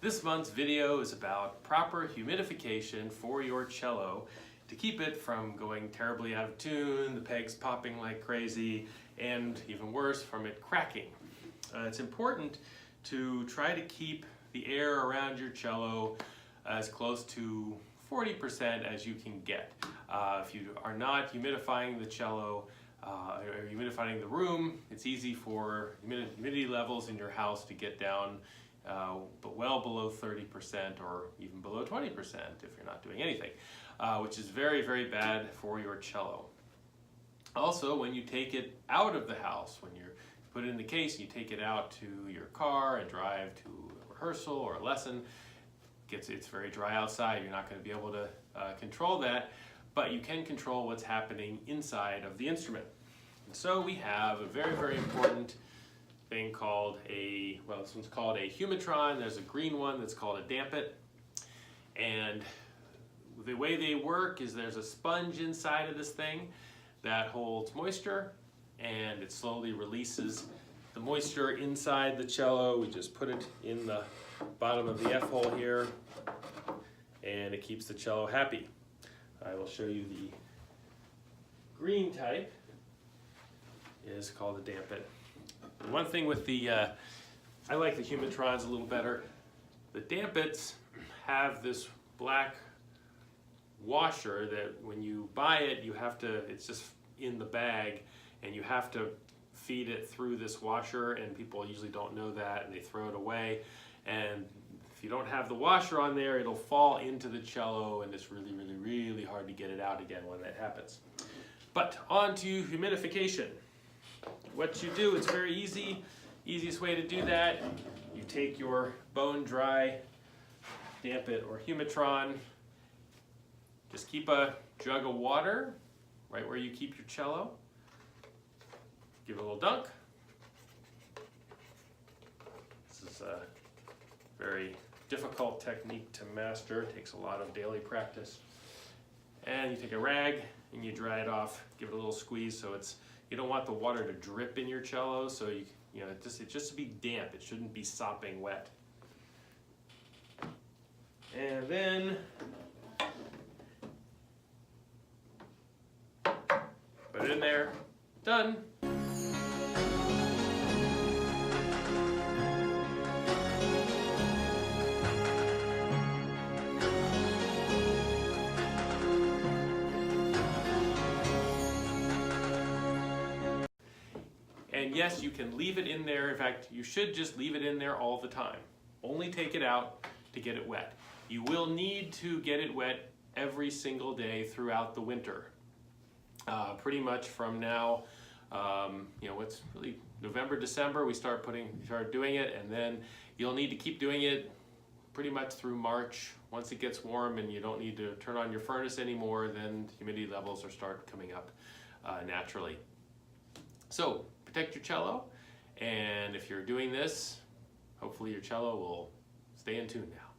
This month's video is about proper humidification for your cello to keep it from going terribly out of tune, the pegs popping like crazy, and even worse, from it cracking. It's important to try to keep the air around your cello as close to 40% as you can get. If you are not humidifying the cello or humidifying the room, it's easy for humidity levels in your house to get down but well below 30% or even below 20% if you're not doing anything, which is very, very bad for your cello. Also, when you take it out of the house, when you put it in the case, you take it out to your car and drive to a rehearsal or a lesson, it's very dry outside, you're not going to be able to control that, but you can control what's happening inside of the instrument. And so we have a very, very important thing called this one's called a humitron. There's a green one that's called a dampit. And the way they work is there's a sponge inside of this thing that holds moisture, and it slowly releases the moisture inside the cello. We just put it in the bottom of the F-hole here, and it keeps the cello happy. I will show you the green type. Is called a dampit. One thing with the, I like the humitrons a little better. The dampits have this black washer that when you buy it, you have to, it's just in the bag, and you have to feed it through this washer, and people usually don't know that and they throw it away. And if you don't have the washer on there, it'll fall into the cello, and it's really, really, really hard to get it out again when that happens. But on to humidification. What you do, it's very easy. Easiest way to do that, you take your bone dry dampit or humitron, just keep a jug of water right where you keep your cello, give it a little dunk. This is a very difficult technique to master, it takes a lot of daily practice. And you take a rag and you dry it off, give it a little squeeze so you don't want the water to drip in your cello, so it's just to be damp. It shouldn't be sopping wet. And then put it in there. Done. And yes, you can leave it in there. In fact, you should just leave it in there all the time. Only take it out to get it wet. You will need to get it wet every single day throughout the winter. Pretty much from now, it's really November, December, we start doing it, and then you'll need to keep doing it pretty much through March. Once it gets warm and you don't need to turn on your furnace anymore, then humidity levels start coming up naturally. So protect your cello, and if you're doing this, hopefully your cello will stay in tune now.